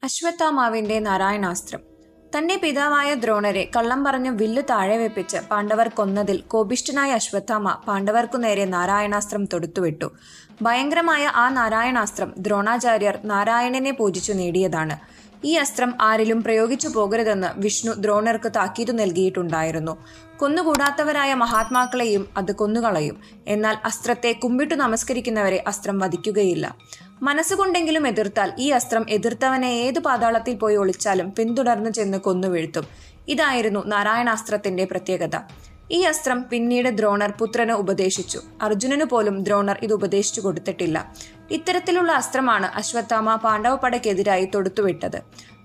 അശ്വത്ഥാമാവിന്റെ നാരായണാസ്ത്രം. തന്റെ പിതാവായ ദ്രോണരെ കള്ളം പറഞ്ഞു വില്ലു താഴെ വെപ്പിച്ച് പാണ്ഡവർ കൊന്നതിൽ കോപിഷ്ഠനായ അശ്വത്ഥാമ പാണ്ഡവർക്കു നേരെ നാരായണാസ്ത്രം തൊടുത്തുവിട്ടു. ഭയങ്കരമായ ആ നാരായണാസ്ത്രം ദ്രോണാചാര്യർ നാരായണനെ പൂജിച്ചു നേടിയതാണ്. ഈ അസ്ത്രം ആരിലും പ്രയോഗിച്ചു പോകരുതെന്ന് വിഷ്ണു ദ്രോണർക്ക് താക്കീതു നൽകിയിട്ടുണ്ടായിരുന്നു. കൊന്നുകൂടാത്തവരായ മഹാത്മാക്കളെയും അത് കൊന്നുകളയും. എന്നാൽ അസ്ത്രത്തെ കുമ്പിട്ടു നമസ്കരിക്കുന്നവരെ അസ്ത്രം വധിക്കുകയില്ല. മനസ്സുകൊണ്ടെങ്കിലും എതിർത്താൽ ഈ അസ്ത്രം എതിർത്തവനെ ഏതു പാതാളത്തിൽ പോയി ഒളിച്ചാലും പിന്തുടർന്നു ചെന്ന് കൊന്നുവീഴ്ത്തും. ഇതായിരുന്നു നാരായണാസ്ത്രത്തിന്റെ പ്രത്യേകത. ഈ അസ്ത്രം പിന്നീട് ദ്രോണർ പുത്രന് ഉപദേശിച്ചു. അർജുനന് പോലും ദ്രോണർ ഇത് ഉപദേശിച്ചു കൊടുത്തിട്ടില്ല. ഇത്തരത്തിലുള്ള അസ്ത്രമാണ് അശ്വത്ഥാമ പാണ്ഡവപ്പടയ്ക്കെതിരായി തൊടുത്തുവിട്ടത്.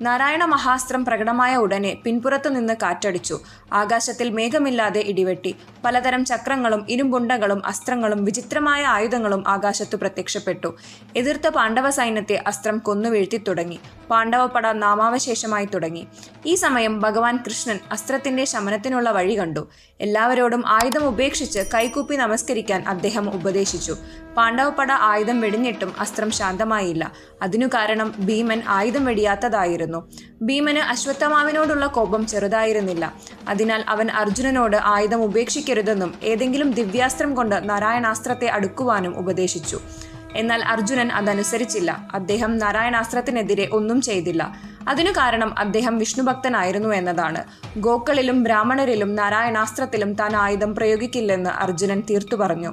നാരായണ മഹാസ്ത്രം പ്രകടമായ ഉടനെ പിൻപുറത്തു നിന്ന് കാറ്റടിച്ചു. ആകാശത്തിൽ മേഘമില്ലാതെ ഇടിവെട്ടി. പലതരം ചക്രങ്ങളും ഇരുമ്പുണ്ടകളും അസ്ത്രങ്ങളും വിചിത്രമായ ആയുധങ്ങളും ആകാശത്തു പ്രത്യക്ഷപ്പെട്ടു. എതിർത്ത പാണ്ഡവ സൈന്യത്തെ അസ്ത്രം കൊന്നുവീഴ്ത്തി തുടങ്ങി. പാണ്ഡവപ്പട നാമാവശേഷമായി തുടങ്ങി. ഈ സമയം ഭഗവാൻ കൃഷ്ണൻ അസ്ത്രത്തിന്റെ ശമനത്തിനുള്ള വഴി കണ്ടു. എല്ലാവരോടും ആയുധം ഉപേക്ഷിച്ച് കൈകൂപ്പി നമസ്കരിക്കാൻ അദ്ദേഹം ഉപദേശിച്ചു. പാണ്ഡവപ്പട ആയുധം വെടിഞ്ഞിട്ടും അസ്ത്രം ശാന്തമായില്ല. അതിനു കാരണം ഭീമൻ ആയുധം വെടിയാത്തതായിരുന്നു. ഭീമന് അശ്വത്ഥാമാവിനോടുള്ള കോപം ചെറുതായിരുന്നില്ല. അതിനാൽ അവൻ അർജുനനോട് ആയുധം ഉപേക്ഷിക്കരുതെന്നും ഏതെങ്കിലും ദിവ്യാസ്ത്രം കൊണ്ട് നാരായണാസ്ത്രത്തെ അടുക്കുവാനും ഉപദേശിച്ചു. എന്നാൽ അർജുനൻ അതനുസരിച്ചില്ല. അദ്ദേഹം നാരായണാസ്ത്രത്തിനെതിരെ ഒന്നും ചെയ്തില്ല. അതിനു കാരണം അദ്ദേഹം വിഷ്ണുഭക്തനായിരുന്നു എന്നതാണ്. ഗോക്കളിലും ബ്രാഹ്മണരിലും നാരായണാസ്ത്രത്തിലും താൻ ആയുധം പ്രയോഗിക്കില്ലെന്ന് അർജുനൻ തീർത്തു പറഞ്ഞു.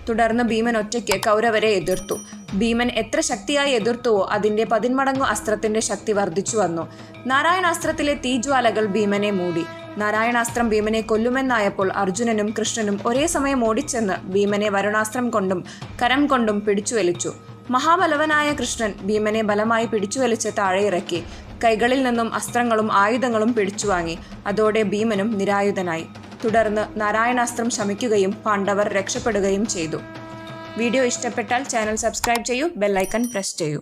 തുടർന്ന് ഭീമൻ ഒറ്റയ്ക്ക് കൗരവരെ എതിർത്തു. ഭീമൻ എത്ര ശക്തിയായി എതിർത്തുവോ അതിന്റെ 10 മടങ്ങു അസ്ത്രത്തിന്റെ ശക്തി വർദ്ധിച്ചു വന്നു. നാരായണാസ്ത്രത്തിലെ തീജ്വാലകൾ ഭീമനെ മൂടി. നാരായണാസ്ത്രം ഭീമനെ കൊല്ലുമെന്നായപ്പോൾ അർജുനനും കൃഷ്ണനും ഒരേ സമയം ഓടിച്ചെന്ന് ഭീമനെ വരുണാസ്ത്രം കൊണ്ടും കരം കൊണ്ടും പിടിച്ചുവലിച്ചു. മഹാബലവനായ കൃഷ്ണൻ ഭീമനെ ബലമായി പിടിച്ചുവലിച്ച് താഴെ ഇറക്കി. കൈകളിൽ നിന്നും അസ്ത്രങ്ങളും ആയുധങ്ങളും പിടിച്ചുവാങ്ങി. അതോടെ ഭീമനും നിരായുധനായി. തുടർന്ന് നാരായണാസ്ത്രം ശമിക്കുകയും പാണ്ഡവർ രക്ഷപ്പെടുകയും ചെയ്തു. വീഡിയോ ഇഷ്ടപ്പെട്ടാൽ ചാനൽ സബ്സ്ക്രൈബ് ചെയ്യൂ, ബെൽ ഐക്കൺ പ്രസ് ചെയ്യൂ.